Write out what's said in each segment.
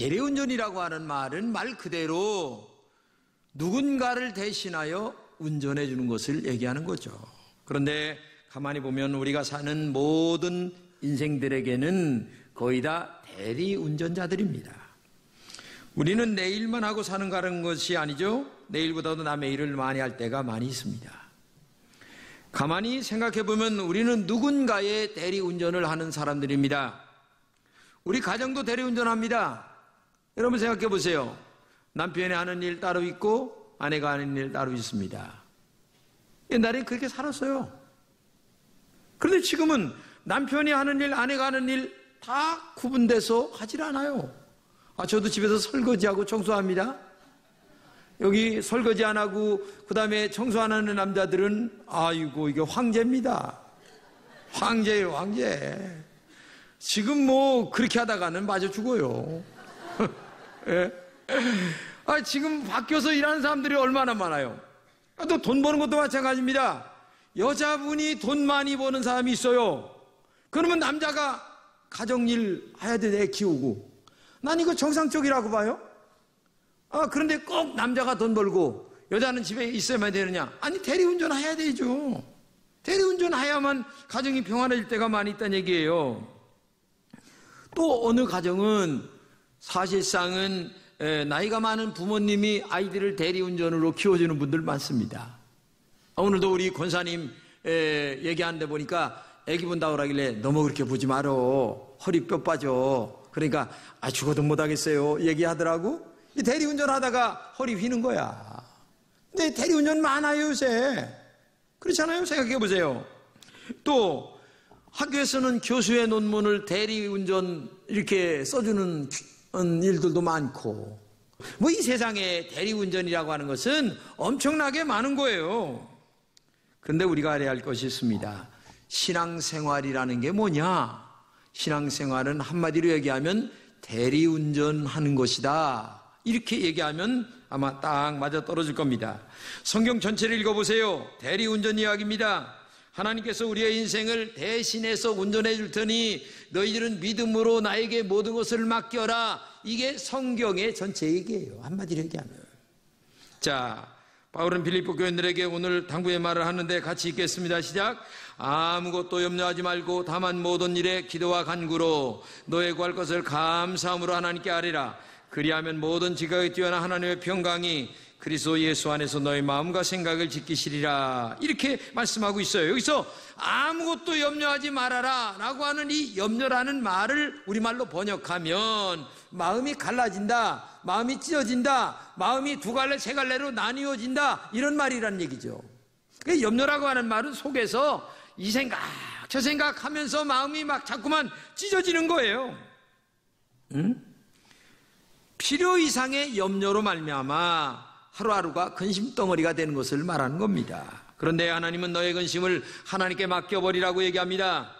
대리운전이라고 하는 말은 말 그대로 누군가를 대신하여 운전해 주는 것을 얘기하는 거죠. 그런데 가만히 보면 우리가 사는 모든 인생들에게는 거의 다 대리운전자들입니다. 우리는 내 일만 하고 사는 것이 아니죠. 내일보다도 남의 일을 많이 할 때가 많이 있습니다. 가만히 생각해 보면 우리는 누군가의 대리운전을 하는 사람들입니다. 우리 가정도 대리운전합니다. 여러분 생각해 보세요. 남편이 하는 일 따로 있고 아내가 하는 일 따로 있습니다. 옛날엔 그렇게 살았어요. 그런데 지금은 남편이 하는 일, 아내가 하는 일 다 구분돼서 하질 않아요. 저도 집에서 설거지하고 청소합니다. 여기 설거지 안 하고 그 다음에 청소 안 하는 남자들은 아이고 이게 황제입니다. 황제예요, 황제. 지금 뭐 그렇게 하다가는 맞아 죽어요. 예? 지금 바뀌어서 일하는 사람들이 얼마나 많아요. 또 돈 버는 것도 마찬가지입니다. 여자분이 돈 많이 버는 사람이 있어요. 그러면 남자가 가정일 해야 돼, 애 키우고. 난 이거 정상적이라고 봐요. 그런데 꼭 남자가 돈 벌고 여자는 집에 있어야만 되느냐? 아니, 대리운전 해야 되죠. 대리운전 해야만 가정이 평안해질 때가 많이 있다는 얘기예요. 또 어느 가정은 사실상은 나이가 많은 부모님이 아이들을 대리운전으로 키워주는 분들 많습니다. 오늘도 우리 권사님 얘기하는데 보니까 애기 본다고 그러길래 너무 그렇게 보지 말어. 허리 뼈 빠져. 그러니까 죽어도 못하겠어요 얘기하더라고. 대리운전 하다가 허리 휘는 거야. 근데 대리운전 많아요 요새. 그렇잖아요. 생각해 보세요. 또 학교에서는 교수의 논문을 대리운전 이렇게 써주는 일들도 많고, 이 세상에 대리운전이라고 하는 것은 엄청나게 많은 거예요. 그런데 우리가 알아야 할 것이 있습니다. 신앙생활이라는 게 뭐냐? 신앙생활은 한마디로 얘기하면 대리운전하는 것이다. 이렇게 얘기하면 아마 딱 맞아 떨어질 겁니다. 성경 전체를 읽어보세요. 대리운전 이야기입니다. 하나님께서 우리의 인생을 대신해서 운전해 줄 테니 너희들은 믿음으로 나에게 모든 것을 맡겨라. 이게 성경의 전체 얘기예요. 한마디로 얘기하면. 자, 바울은 빌립보 교인들에게 오늘 당부의 말을 하는데 같이 읽겠습니다. 시작. 아무것도 염려하지 말고 다만 모든 일에 기도와 간구로 너의 구할 것을 감사함으로 하나님께 아뢰라. 그리하면 모든 지각에 뛰어난 하나님의 평강이 그리스도 예수 안에서 너의 마음과 생각을 지키시리라. 이렇게 말씀하고 있어요. 여기서 아무것도 염려하지 말아라 라고 하는 이 염려라는 말을 우리말로 번역하면 마음이 갈라진다, 마음이 찢어진다, 마음이 두 갈래 세 갈래로 나뉘어진다, 이런 말이란 얘기죠. 염려라고 하는 말은 속에서 이 생각 저 생각하면서 마음이 막 자꾸만 찢어지는 거예요. 필요 이상의 염려로 말미암아 하루하루가 근심덩어리가 되는 것을 말하는 겁니다. 그런데 하나님은 너의 근심을 하나님께 맡겨버리라고 얘기합니다.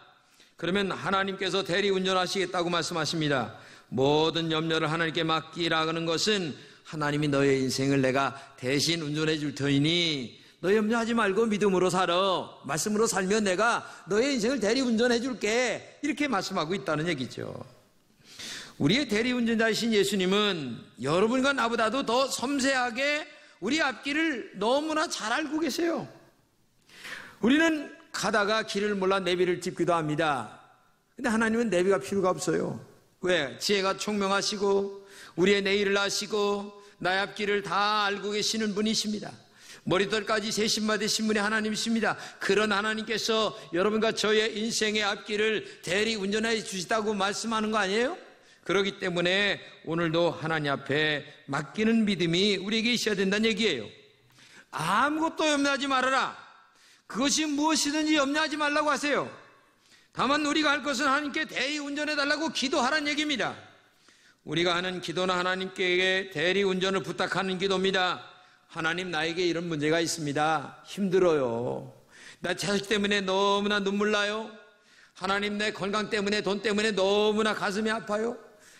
그러면 하나님께서 대리운전하시겠다고 말씀하십니다. 모든 염려를 하나님께 맡기라는 것은 하나님이 너의 인생을 내가 대신 운전해 줄 터이니 너 염려하지 말고 믿음으로 살아. 말씀으로 살면 내가 너의 인생을 대리운전해 줄게. 이렇게 말씀하고 있다는 얘기죠. 우리의 대리운전자이신 예수님은 여러분과 나보다도 더 섬세하게 우리 앞길을 너무나 잘 알고 계세요. 우리는 가다가 길을 몰라 내비를 짚기도 합니다. 근데 하나님은 내비가 필요가 없어요. 왜? 지혜가 총명하시고 우리의 내일을 아시고 나의 앞길을 다 알고 계시는 분이십니다. 머리털까지 세신마 되신 분이 하나님이십니다. 그런 하나님께서 여러분과 저의 인생의 앞길을 대리운전해 주시다고 말씀하는 거 아니에요? 그렇기 때문에 오늘도 하나님 앞에 맡기는 믿음이 우리에게 있어야 된다는 얘기예요. 아무것도 염려하지 말아라. 그것이 무엇이든지 염려하지 말라고 하세요. 다만 우리가 할 것은 하나님께 대리운전해 달라고 기도하라는 얘기입니다. 우리가 하는 기도는 하나님께 대리운전을 부탁하는 기도입니다. 하나님, 나에게 이런 문제가 있습니다. 힘들어요. 나 자식 때문에 너무나 눈물 나요. 하나님, 내 건강 때문에 돈 때문에 너무나 가슴이 아파요.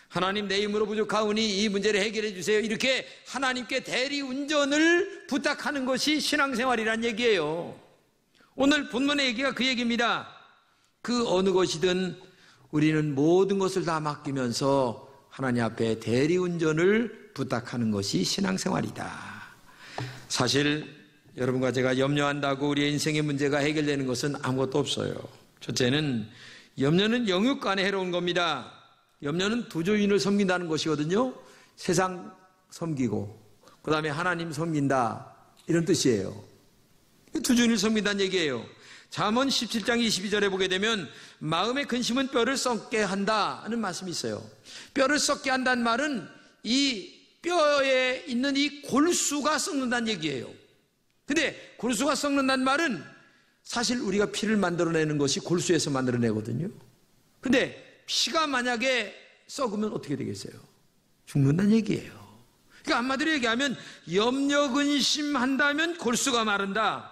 하나님, 내 힘으로 부족하오니 이 문제를 해결해 주세요. 이렇게 하나님께 대리운전을 부탁하는 것이 신앙생활이란 얘기예요. 오늘 본문의 얘기가 그 얘기입니다. 그 어느 것이든 우리는 모든 것을 다 맡기면서 하나님 앞에 대리운전을 부탁하는 것이 신앙생활이다. 사실 여러분과 제가 염려한다고 우리의 인생의 문제가 해결되는 것은 아무것도 없어요. 첫째는 염려는 영육 간에 해로운 겁니다. 염려는 부조인을 섬긴다는 것이거든요. 세상 섬기고 그 다음에 하나님 섬긴다, 이런 뜻이에요. 두 주인을 섬긴다는 얘기예요. 잠언 17장 22절에 보게 되면 마음의 근심은 뼈를 썩게 한다는 말씀이 있어요. 뼈를 썩게 한다는 말은 이 뼈에 있는 이 골수가 썩는다는 얘기예요. 근데 골수가 썩는다는 말은 사실 우리가 피를 만들어내는 것이 골수에서 만들어내거든요. 근데 피가 만약에 썩으면 어떻게 되겠어요? 죽는다는 얘기예요. 그러니까 한마디로 얘기하면 염려 근심한다면 골수가 마른다.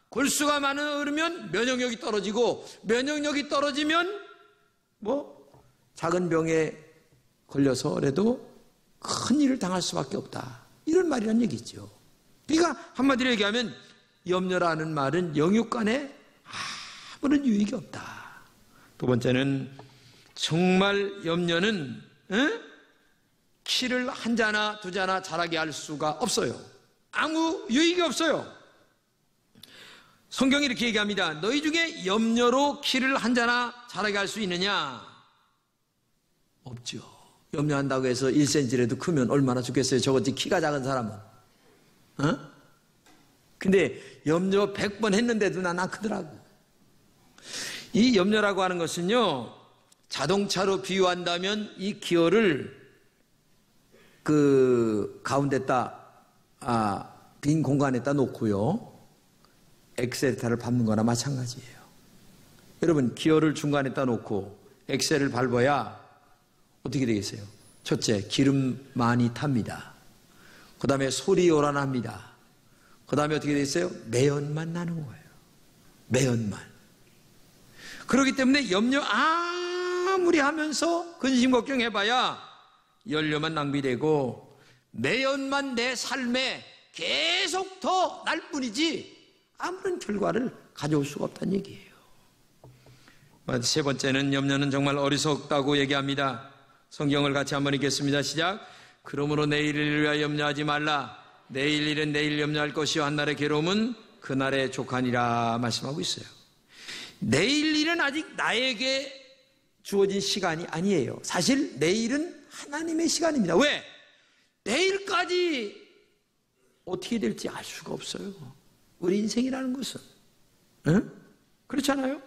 골수가 마르면 면역력이 떨어지고, 면역력이 떨어지면 작은 병에 걸려서라도 큰 일을 당할 수밖에 없다, 이런 말이란 얘기죠. 그러니까 한마디로 얘기하면 염려라는 말은 영육 간에 아무런 유익이 없다. 두 번째는 정말 염려는 키를 한 자나 두 자나 자라게 할 수가 없어요. 아무 유익이 없어요. 성경이 이렇게 얘기합니다. 너희 중에 염려로 키를 한 자나 자라게 할 수 있느냐? 없죠. 염려한다고 해서 1cm라도 크면 얼마나 좋겠어요. 저것이 키가 작은 사람은. 근데 염려 100번 했는데도 난 안 크더라고. 이 염려라고 하는 것은요, 자동차로 비유한다면 이 기어를 그 가운데다 빈 공간에다 놓고요, 엑셀타를 밟는 거나 마찬가지예요. 여러분, 기어를 중간에다 놓고 엑셀을 밟아야 어떻게 되겠어요? 첫째, 기름 많이 탑니다. 그 다음에 소리 요란합니다. 그 다음에 어떻게 되겠어요? 매연만 나는 거예요. 매연만. 그렇기 때문에 염려 아무리 하면서 근심 걱정해봐야 연료만 낭비되고 매연만 내 삶에 계속 더 날 뿐이지 아무런 결과를 가져올 수가 없다는 얘기예요. 세 번째는 염려는 정말 어리석다고 얘기합니다. 성경을 같이 한번 읽겠습니다. 시작. 그러므로 내일을 위하여 염려하지 말라. 내일 일은 내일 염려할 것이요 한날의 괴로움은 그날의 족하니라 말씀하고 있어요. 내일 일은 아직 나에게 주어진 시간이 아니에요. 사실 내일은 하나님의 시간입니다. 왜? 내일까지 어떻게 될지 알 수가 없어요. 우리 인생이라는 것은. 그렇잖아요?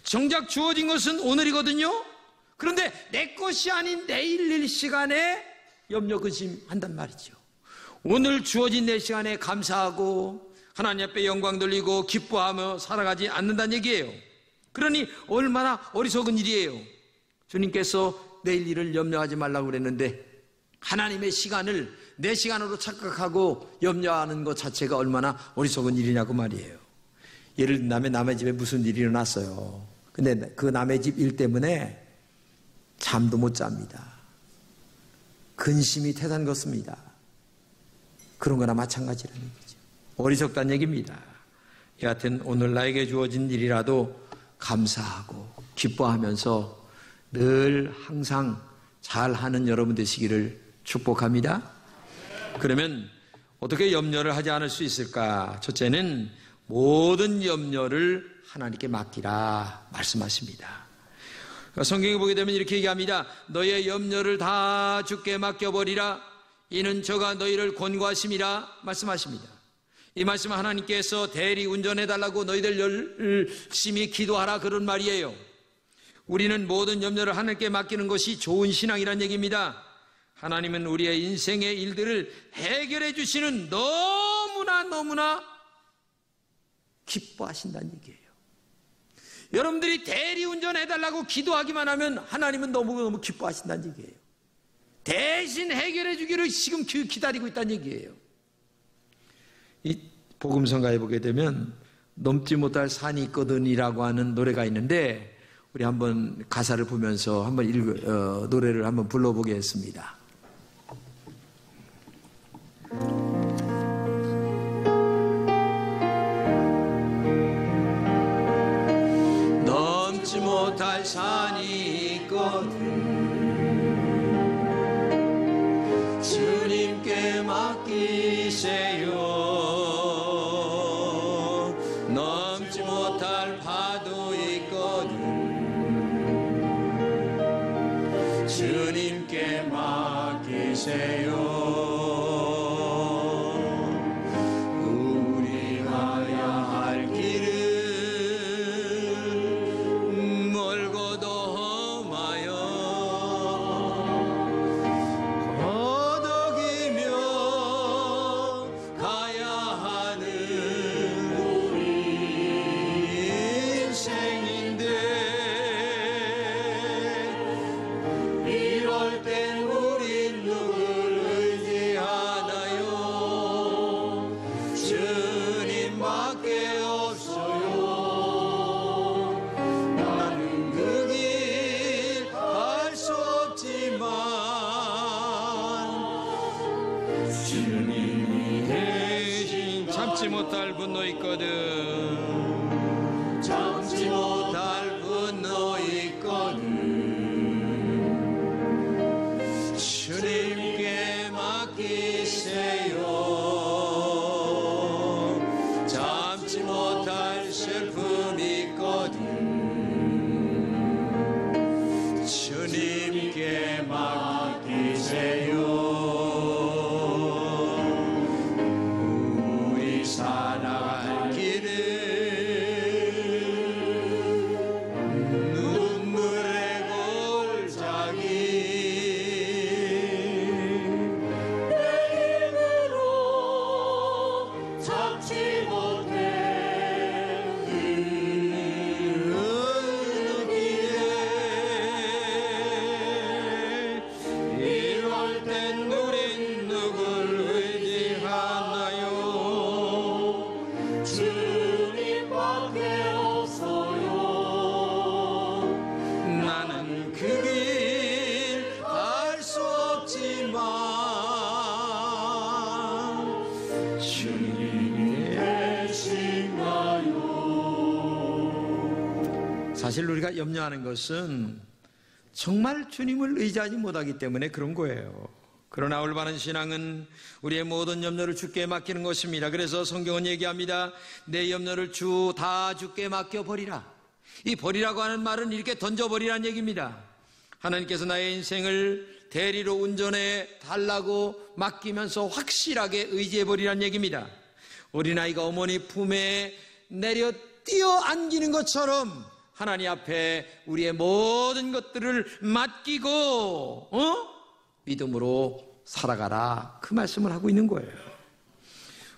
정작 주어진 것은 오늘이거든요. 그런데 내 것이 아닌 내일 일 시간에 염려 근심한단 말이죠. 오늘 주어진 내 시간에 감사하고 하나님 앞에 영광 돌리고 기뻐하며 살아가지 않는다는 얘기예요. 그러니 얼마나 어리석은 일이에요. 주님께서 내일 일을 염려하지 말라고 그랬는데 하나님의 시간을 내 시간으로 착각하고 염려하는 것 자체가 얼마나 어리석은 일이냐고 말이에요. 예를 들면 남의 집에 무슨 일이 일어났어요. 근데 그 남의 집 일 때문에 잠도 못 잡니다. 근심이 태산 것입니다. 그런 거나 마찬가지라는 얘기죠. 어리석다는 얘기입니다. 여하튼 오늘 나에게 주어진 일이라도 감사하고 기뻐하면서 늘 항상 잘하는 여러분 되시기를 축복합니다. 그러면 어떻게 염려를 하지 않을 수 있을까? 첫째는 모든 염려를 하나님께 맡기라 말씀하십니다. 성경에 보게 되면 이렇게 얘기합니다. 너의 염려를 다 주께 맡겨버리라. 이는 저가 너희를 권고하심이라 말씀하십니다. 이 말씀은 하나님께서 대리 운전해달라고 너희들 열심히 기도하라 그런 말이에요. 우리는 모든 염려를 하나님께 맡기는 것이 좋은 신앙이란 얘기입니다. 하나님은 우리의 인생의 일들을 해결해 주시는 너무나 기뻐하신다는 얘기예요. 여러분들이 대리운전 해달라고 기도하기만 하면 하나님은 너무 기뻐하신다는 얘기예요. 대신 해결해 주기를 지금 기다리고 있다는 얘기예요. 이 복음성가에 보게 되면 넘지 못할 산이 있거든이라고 하는 노래가 있는데 우리 한번 가사를 보면서 한번 노래를 한번 불러보겠습니다. 넘지 못할 산이 있거든 넘지 못할 파도 있거든. 주님께 맡기세요. 우리 가야 할 길은 멀고도 험하여 허덕이며 가야 하는 우리 인생인데, 이럴 땐 우린 누굴 의지하나요? 주님밖에 없어요. 나는 그 길 갈 수 없지만 주님이 대신 참지 못할 분노 있거든. 참지 못할 분노 있거든. 주님께 맡기세요. 참지 못할 슬픔 있거든. 주님께 맡기세요. 우리 살아갈 길은 눈물의 골짜기, 참지 못해 이럴 땐 우린 누굴 의지하나요? 주님밖에 없어요. 나는 그 길 갈 수 없지만 주님이 계신가요? 사실 우리가 염려하는 것은 정말 주님을 의지하지 못하기 때문에 그런 거예요. 그러나 올바른 신앙은 우리의 모든 염려를 주께 맡기는 것입니다. 그래서 성경은 얘기합니다. 내 염려를 다 주께 맡겨버리라. 이 버리라고 하는 말은 이렇게 던져버리라는 얘기입니다. 하나님께서 나의 인생을 대리로 운전해 달라고 맡기면서 확실하게 의지해버리라는 얘기입니다. 어린아이가 어머니 품에 내려 뛰어 안기는 것처럼 하나님 앞에 우리의 모든 것들을 맡기고 믿음으로 살아가라, 그 말씀을 하고 있는 거예요.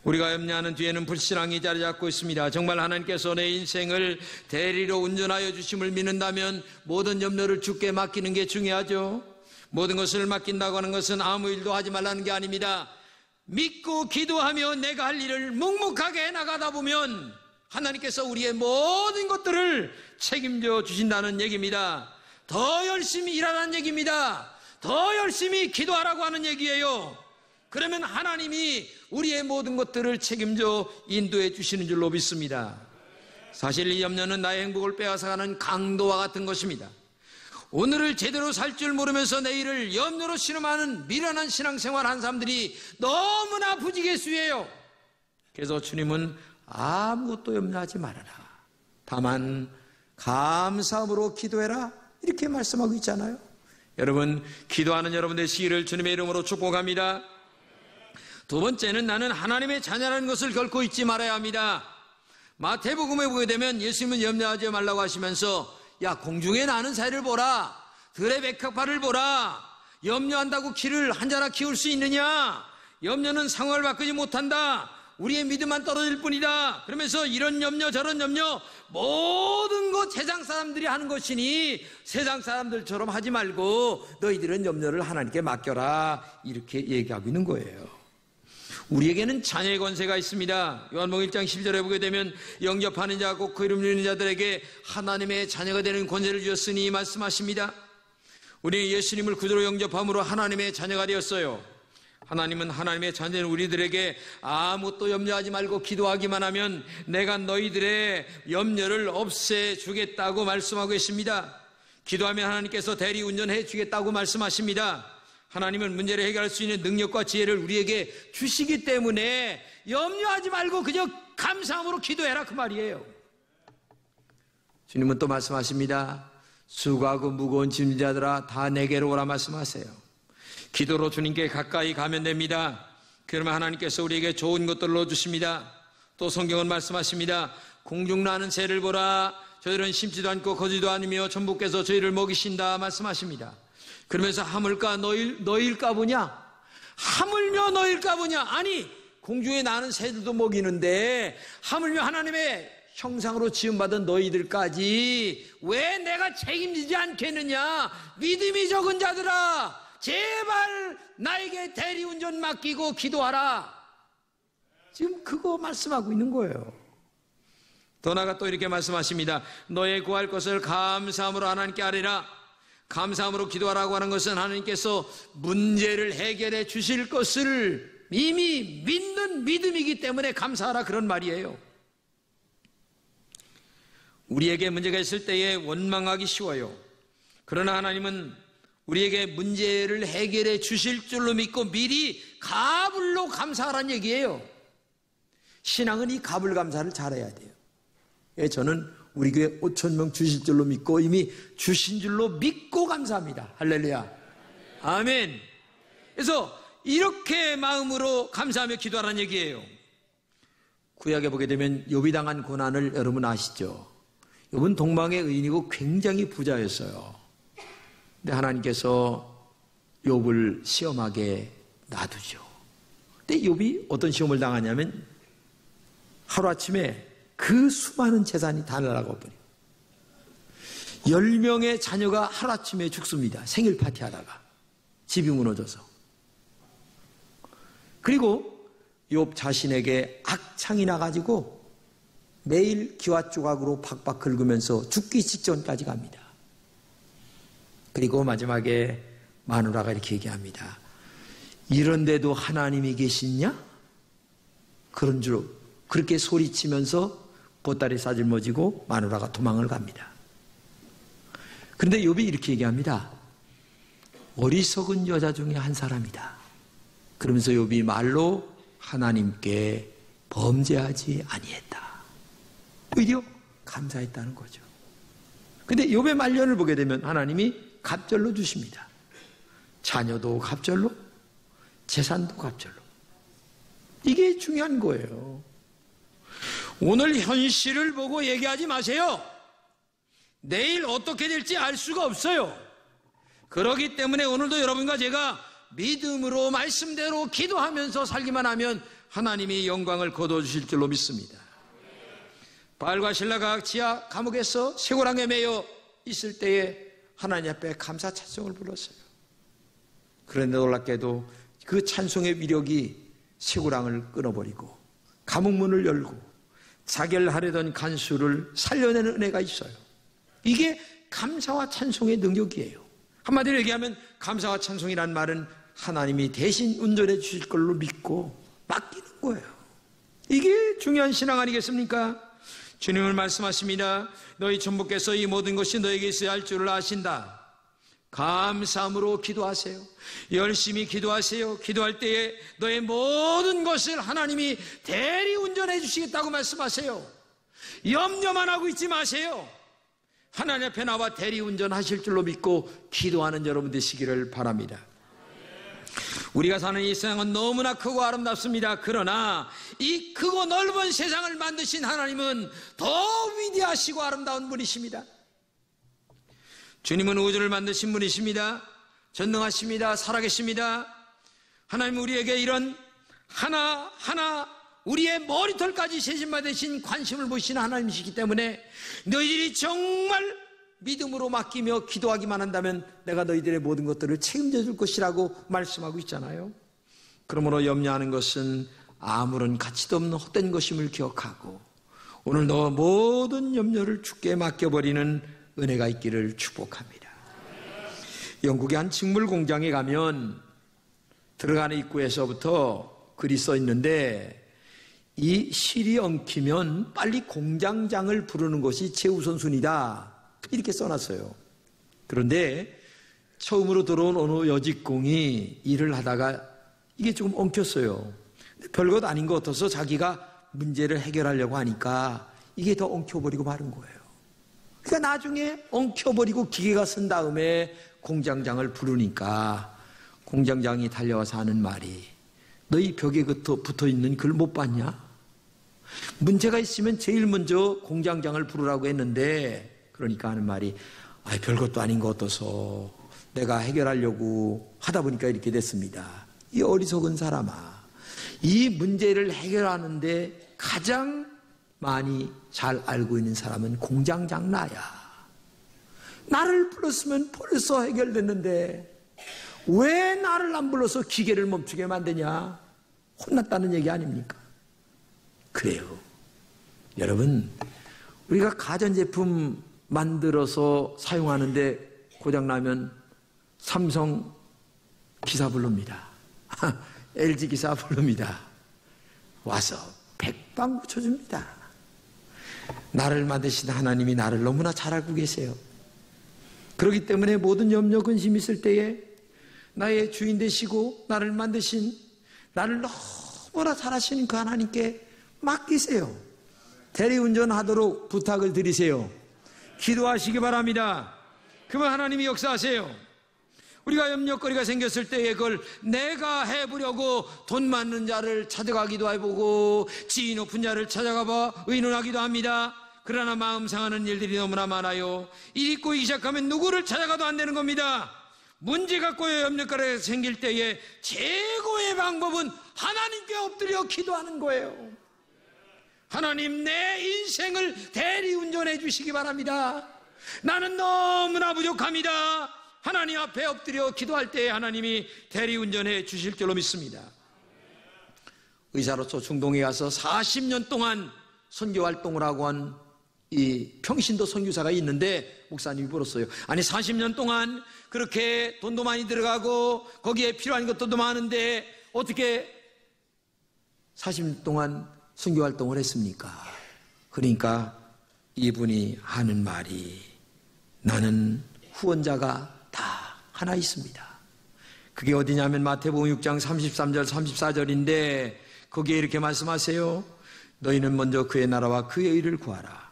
우리가 염려하는 뒤에는 불신앙이 자리 잡고 있습니다. 정말 하나님께서 내 인생을 대리로 운전하여 주심을 믿는다면 모든 염려를 주께 맡기는 게 중요하죠. 모든 것을 맡긴다고 하는 것은 아무 일도 하지 말라는 게 아닙니다. 믿고 기도하며 내가 할 일을 묵묵하게 나가다 보면 하나님께서 우리의 모든 것들을 책임져 주신다는 얘기입니다. 더 열심히 일하라는 얘기입니다. 더 열심히 기도하라고 하는 얘기예요. 그러면 하나님이 우리의 모든 것들을 책임져 인도해 주시는 줄로 믿습니다. 사실 이 염려는 나의 행복을 빼앗아가는 강도와 같은 것입니다. 오늘을 제대로 살 줄 모르면서 내일을 염려로 신음하는 미련한 신앙생활 한 사람들이 너무나 부지기수예요. 그래서 주님은 아무것도 염려하지 말아라, 다만 감사함으로 기도해라, 이렇게 말씀하고 있잖아요. 여러분, 기도하는 여러분 되시기를 주님의 이름으로 축복합니다. 두 번째는 나는 하나님의 자녀라는 것을 결코 잊지 말아야 합니다. 마태복음에 보게 되면 예수님은 염려하지 말라고 하시면서 야, 공중에 나는 새를 보라, 들의 백합화를 보라, 염려한다고 키를 한 자나 키울 수 있느냐, 염려는 상황을 바꾸지 못한다, 우리의 믿음만 떨어질 뿐이다, 그러면서 이런 염려 저런 염려 모든 것 세상 사람들이 하는 것이니 세상 사람들처럼 하지 말고 너희들은 염려를 하나님께 맡겨라, 이렇게 얘기하고 있는 거예요. 우리에게는 자녀의 권세가 있습니다. 요한복음 1장 10절에 보게 되면 영접하는 자 곧 그 이름을 읽는 자들에게 하나님의 자녀가 되는 권세를 주었으니 말씀하십니다. 우리는 예수님을 구주로 영접함으로 하나님의 자녀가 되었어요. 하나님은 하나님의 자녀는 우리들에게 아무것도 염려하지 말고 기도하기만 하면 내가 너희들의 염려를 없애주겠다고 말씀하고 계십니다. 기도하면 하나님께서 대리운전해 주겠다고 말씀하십니다. 하나님은 문제를 해결할 수 있는 능력과 지혜를 우리에게 주시기 때문에 염려하지 말고 그저 감사함으로 기도해라 그 말이에요. 주님은 또 말씀하십니다. 수고하고 무거운 짐진 자들아 다 내게로 오라 말씀하세요. 기도로 주님께 가까이 가면 됩니다. 그러면 하나님께서 우리에게 좋은 것들을 넣어주십니다. 또 성경은 말씀하십니다. 공중나는 새를 보라. 저희들은 심지도 않고 거지도 않으며 전부께서 저희를 먹이신다 말씀하십니다. 그러면서 하물까 너일까 보냐? 하물며 너일까 보냐? 아니 공중에 나는 새들도 먹이는데 하물며 하나님의 형상으로 지음받은 너희들까지 왜 내가 책임지지 않겠느냐? 믿음이 적은 자들아 제발 나에게 대리운전 맡기고 기도하라. 지금 그거 말씀하고 있는 거예요. 더 나아가 또 이렇게 말씀하십니다. 너의 구할 것을 감사함으로 하나님께 아뢰라. 감사함으로 기도하라고 하는 것은 하나님께서 문제를 해결해 주실 것을 이미 믿는 믿음이기 때문에 감사하라 그런 말이에요. 우리에게 문제가 있을 때에 원망하기 쉬워요. 그러나 하나님은 우리에게 문제를 해결해 주실 줄로 믿고 미리 가불로 감사하라는 얘기예요. 신앙은 이 가불 감사를 잘해야 돼요. 저는 우리 교회 5,000명 주실 줄로 믿고 이미 주신 줄로 믿고 감사합니다. 할렐루야. 아멘. 그래서 이렇게 마음으로 감사하며 기도하라는 얘기예요. 구약에 보게 되면 욥이 당한 고난을 여러분 아시죠? 욥은 동방의 의인이고 굉장히 부자였어요. 근데 하나님께서 욥을 시험하게 놔두죠. 근데 욥이 어떤 시험을 당하냐면 하루아침에 그 수많은 재산이 다 날아가버려요. 10명의 자녀가 하루아침에 죽습니다. 생일 파티하다가 집이 무너져서. 그리고 욥 자신에게 악창이 나가지고 매일 기와 조각으로 박박 긁으면서 죽기 직전까지 갑니다. 그리고 마지막에 마누라가 이렇게 얘기합니다. 이런데도 하나님이 계시냐? 그런 줄 그렇게 소리치면서 보따리 싸질머지고 마누라가 도망을 갑니다. 그런데 욥이 이렇게 얘기합니다. 어리석은 여자 중에 한 사람이다. 그러면서 욥이 말로 하나님께 범죄하지 아니했다. 오히려 감사했다는 거죠. 그런데 욥의 말년을 보게 되면 하나님이 갑절로 주십니다. 자녀도 갑절로, 재산도 갑절로. 이게 중요한 거예요. 오늘 현실을 보고 얘기하지 마세요. 내일 어떻게 될지 알 수가 없어요. 그렇기 때문에 오늘도 여러분과 제가 믿음으로 말씀대로 기도하면서 살기만 하면 하나님이 영광을 거둬주실 줄로 믿습니다. 바알과 신라가 지하 감옥에서 쇠고랑에 매여 있을 때에 하나님 앞에 감사 찬송을 불렀어요. 그런데 놀랍게도 그 찬송의 위력이 쇠고랑을 끊어버리고 감옥문을 열고 자결하려던 간수를 살려내는 은혜가 있어요. 이게 감사와 찬송의 능력이에요. 한마디로 얘기하면 감사와 찬송이란 말은 하나님이 대신 운전해 주실 걸로 믿고 맡기는 거예요. 이게 중요한 신앙 아니겠습니까? 주님은 말씀하십니다. 너희 전부께서 이 모든 것이 너에게 있어야 할 줄을 아신다. 감사함으로 기도하세요. 열심히 기도하세요. 기도할 때에 너의 모든 것을 하나님이 대리운전해 주시겠다고 말씀하세요. 염려만 하고 있지 마세요. 하나님 앞에 나와 대리운전하실 줄로 믿고 기도하는 여러분 되시기를 바랍니다. 우리가 사는 이 세상은 너무나 크고 아름답습니다. 그러나 이 크고 넓은 세상을 만드신 하나님은 더 위대하시고 아름다운 분이십니다. 주님은 우주를 만드신 분이십니다. 전능하십니다. 살아계십니다. 하나님은 우리에게 이런 하나하나 우리의 머리털까지 세심받으신 관심을 보시는 하나님이시기 때문에 너희들이 정말 믿음으로 맡기며 기도하기만 한다면 내가 너희들의 모든 것들을 책임져 줄 것이라고 말씀하고 있잖아요. 그러므로 염려하는 것은 아무런 가치도 없는 헛된 것임을 기억하고 오늘 너 모든 염려를 주께 맡겨버리는 은혜가 있기를 축복합니다. 영국의 한 식물 공장에 가면 들어가는 입구에서부터 글이 써 있는데 이 실이 엉키면 빨리 공장장을 부르는 것이 최우선순위다. 이렇게 써놨어요. 그런데 처음으로 들어온 어느 여직공이 일을 하다가 이게 조금 엉켰어요. 별것 아닌 것 같아서 자기가 문제를 해결하려고 하니까 이게 더 엉켜버리고 마른 거예요. 그러니까 나중에 엉켜버리고 기계가 쓴 다음에 공장장을 부르니까 공장장이 달려와서 하는 말이, 너희 벽에 붙어 있는 글 못 봤냐? 문제가 있으면 제일 먼저 공장장을 부르라고 했는데, 그러니까 하는 말이, 별것도 아닌 거 어떠서 내가 해결하려고 하다 보니까 이렇게 됐습니다. 이 어리석은 사람아, 이 문제를 해결하는데 가장 많이 잘 알고 있는 사람은 공장장 나야. 나를 불렀으면 벌써 해결됐는데 왜 나를 안 불러서 기계를 멈추게 만드냐? 혼났다는 얘기 아닙니까? 그래요. 여러분, 우리가 가전제품 만들어서 사용하는데 고장나면 삼성 기사 부릅니다. LG 기사 부릅니다. 와서 백방 고쳐줍니다. 나를 만드신 하나님이 나를 너무나 잘 알고 계세요. 그렇기 때문에 모든 염려 근심 있을 때에 나의 주인 되시고 나를 만드신, 나를 너무나 잘 아시는 그 하나님께 맡기세요. 대리운전하도록 부탁을 드리세요. 기도하시기 바랍니다. 그러면 하나님이 역사하세요. 우리가 염려거리가 생겼을 때에 그걸 내가 해보려고 돈 많은 자를 찾아가기도 해보고 지위 높은 자를 찾아가봐 의논하기도 합니다. 그러나 마음 상하는 일들이 너무나 많아요. 일 있고 시작하면 누구를 찾아가도 안 되는 겁니다. 문제가 꼬여 염려거리가 생길 때에 최고의 방법은 하나님께 엎드려 기도하는 거예요. 하나님, 내 인생을 대리운전해 주시기 바랍니다. 나는 너무나 부족합니다. 하나님 앞에 엎드려 기도할 때 하나님이 대리운전해 주실 줄로 믿습니다. 의사로서 중동에 가서 40년 동안 선교활동을 하고 한 이 평신도 선교사가 있는데 목사님이 물었어요. 아니 40년 동안 그렇게 돈도 많이 들어가고 거기에 필요한 것들도 많은데 어떻게 40년 동안 선교활동을 했습니까? 그러니까 이분이 하는 말이, 나는 후원자가 다 하나 있습니다. 그게 어디냐면 마태복음 6장 33절 34절인데 거기에 이렇게 말씀하세요. 너희는 먼저 그의 나라와 그의 의를 구하라.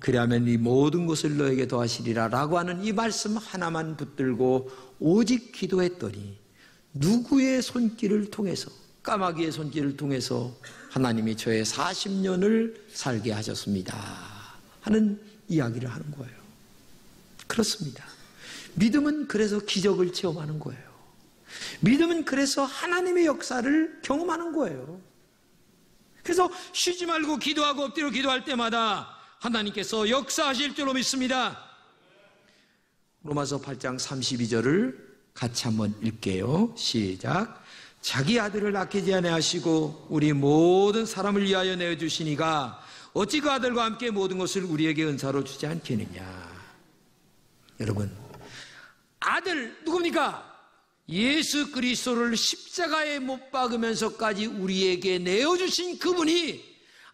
그리하면 이 모든 것을 너에게 더하시리라 라고 하는 이 말씀 하나만 붙들고 오직 기도했더니 누구의 손길을 통해서, 까마귀의 손길을 통해서 하나님이 저의 40년을 살게 하셨습니다 하는 이야기를 하는 거예요. 그렇습니다. 믿음은 그래서 기적을 체험하는 거예요. 믿음은 그래서 하나님의 역사를 경험하는 거예요. 그래서 쉬지 말고 기도하고 엎드려 기도할 때마다 하나님께서 역사하실 줄로 믿습니다. 로마서 8장 32절을 같이 한번 읽게요. 시작. 자기 아들을 아끼지 아니하시고 우리 모든 사람을 위하여 내어주시니가 어찌 그 아들과 함께 모든 것을 우리에게 은사로 주지 않겠느냐. 여러분, 아들 누굽니까? 예수 그리스도를 십자가에 못 박으면서까지 우리에게 내어주신 그분이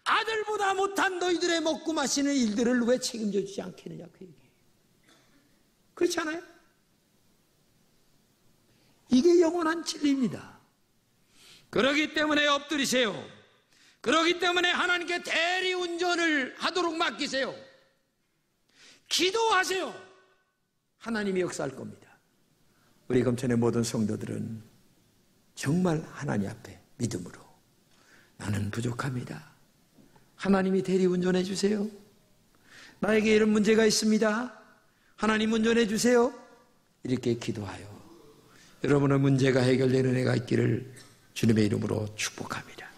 아들보다 못한 너희들의 먹고 마시는 일들을 왜 책임져 주지 않겠느냐, 그 얘기예요. 그렇지 않아요? 이게 영원한 진리입니다. 그러기 때문에 엎드리세요. 그러기 때문에 하나님께 대리운전을 하도록 맡기세요. 기도하세요. 하나님이 역사할 겁니다. 우리 검천의 모든 성도들은 정말 하나님 앞에 믿음으로, 나는 부족합니다. 하나님이 대리운전해 주세요. 나에게 이런 문제가 있습니다. 하나님 운전해 주세요. 이렇게 기도하여 여러분의 문제가 해결되는 해가 있기를 주님의 이름으로 축복합니다.